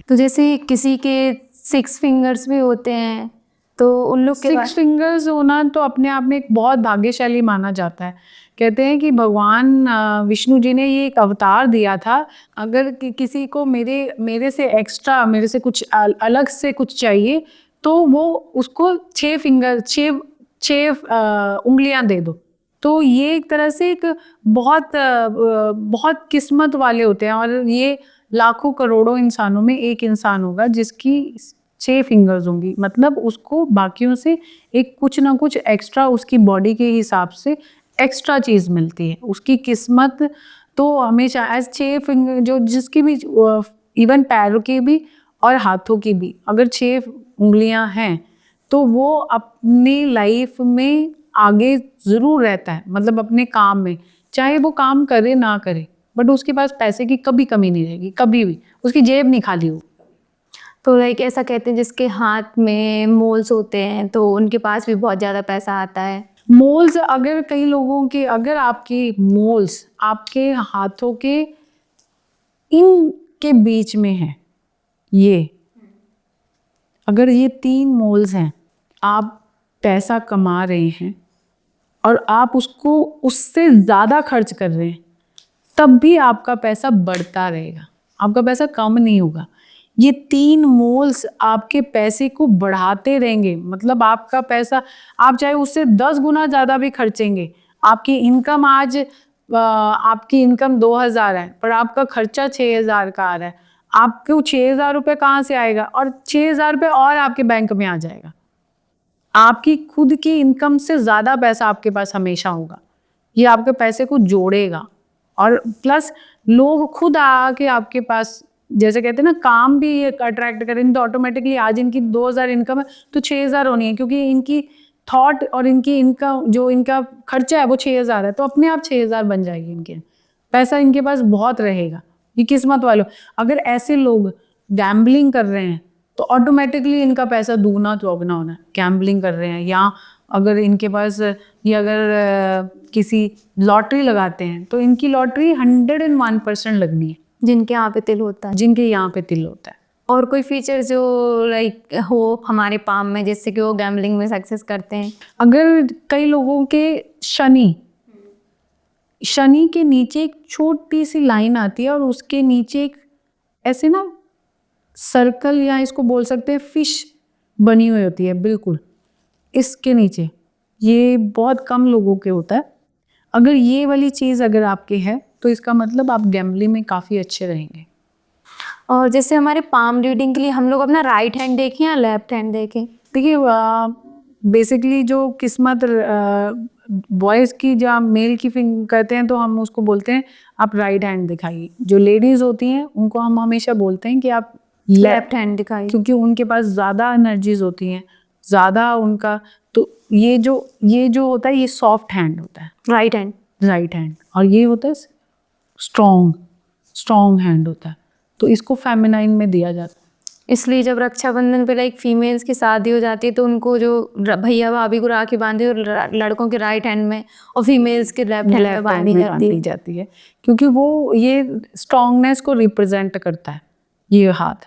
तो जैसे किसी के 6 फिंगर्स भी होते हैं, तो उन लोग के 6 फिंगर्स होना तो अपने आप में एक बहुत भाग्यशाली माना जाता है। कहते हैं कि भगवान विष्णु जी ने ये एक अवतार दिया था। अगर किसी को मेरे से एक्स्ट्रा, मेरे से कुछ अलग से कुछ चाहिए, तो वो उसको 6 फिंगर 6 उंगलियां दे दो। तो ये एक तरह से एक बहुत किस्मत वाले होते हैं, और ये लाखों करोड़ों इंसानों में एक इंसान होगा जिसकी 6 फिंगर्स होंगी। मतलब उसको बाकियों से एक कुछ ना कुछ एक्स्ट्रा, उसकी बॉडी के हिसाब से एक्स्ट्रा चीज़ मिलती है। उसकी किस्मत तो हमेशा एज 6 फिंगर, जो जिसकी भी इवन पैरों की भी और हाथों की भी अगर 6 उंगलियां हैं, तो वो अपनी लाइफ में आगे ज़रूर रहता है। मतलब अपने काम में, चाहे वो काम करे ना करे, बट उसके पास पैसे की कभी कमी नहीं रहेगी, कभी भी उसकी जेब नहीं खाली हो। तो लाइक ऐसा कहते हैं जिसके हाथ में मोल्स होते हैं तो उनके पास भी बहुत ज़्यादा पैसा आता है। मोल्स, अगर कई लोगों के, अगर आपकी मोल्स आपके हाथों के इन के बीच में है, ये अगर ये 3 मोल्स हैं, आप पैसा कमा रहे हैं और आप उसको उससे ज़्यादा खर्च कर रहे हैं, तब भी आपका पैसा बढ़ता रहेगा, आपका पैसा कम नहीं होगा। ये 3 मोल्स आपके पैसे को बढ़ाते रहेंगे। मतलब आपका पैसा, आप चाहे उससे 10 गुना ज़्यादा भी खर्चेंगे, आपकी इनकम आज आपकी इनकम 2000 है, पर आपका खर्चा 6000 का आ रहा है, आपको 6000 रुपये कहाँ से आएगा? और 6000 रुपये और आपके बैंक में आ जाएगा। आपकी खुद की इनकम से ज़्यादा पैसा आपके पास हमेशा होगा। ये आपके पैसे को जोड़ेगा, और प्लस लोग खुद आके आपके पास, जैसे कहते हैं ना, काम भी ये अट्रैक्ट करें, तो ऑटोमेटिकली आज इनकी 2000 इनकम है तो 6000 होनी है, क्योंकि इनकी थॉट और इनकी इनकम, जो इनका खर्चा है वो 6000 है, तो अपने आप 6000 बन जाएगी। इनके पैसा इनके पास बहुत रहेगा। ये किस्मत वालों, अगर ऐसे लोग गैम्बलिंग कर रहे हैं तो ऑटोमेटिकली इनका पैसा दुगना चौगना होना है। गैम्बलिंग कर रहे हैं, या अगर इनके पास, ये अगर किसी लॉटरी लगाते हैं तो इनकी लॉटरी 101% लगनी है। जिनके यहाँ पे तिल होता है। जिनके यहाँ पे तिल होता है। और कोई फीचर जो लाइक हो हमारे पाम में, जिससे कि वो गैम्बलिंग में सक्सेस करते हैं? अगर कई लोगों के शनि के नीचे एक छोटी सी लाइन आती है, और उसके नीचे एक ऐसे ना सर्कल, या इसको बोल सकते हैं फिश बनी हुई होती है, बिल्कुल इसके नीचे। ये बहुत कम लोगों के होता है। अगर ये वाली चीज़ अगर आपके है, तो इसका मतलब आप गैम्बलिंग में काफ़ी अच्छे रहेंगे। और जैसे हमारे पाम रीडिंग के लिए हम लोग अपना राइट हैंड देखें या लेफ्ट हैंड देखें? देखिए, बेसिकली जो किस्मत बॉयज़ की, जब मेल की फिंग करते हैं तो हम उसको बोलते हैं आप राइट हैंड दिखाइए। जो लेडीज़ होती हैं उनको हम हमेशा बोलते हैं कि आप लेफ्ट हैंड दिखाइए, क्योंकि उनके पास ज़्यादा एनर्जीज होती हैं, ज़्यादा उनका, तो ये जो होता है, ये सॉफ्ट हैंड होता है, राइट हैंड। और ये होता है स्ट्रॉन्ग हैंड होता है, तो इसको फेमिनाइन में दिया जाता है। इसलिए जब रक्षाबंधन पे लाइक फीमेल्स की शादी हो जाती है तो उनको जो भैया भाभी को राखी बांधे, और लड़कों के राइट हैंड में और फीमेल्स के लेफ्ट हैंड में बांधी जाती है, क्योंकि वो ये स्ट्रॉन्गनेस को रिप्रेजेंट करता है, ये हाथ।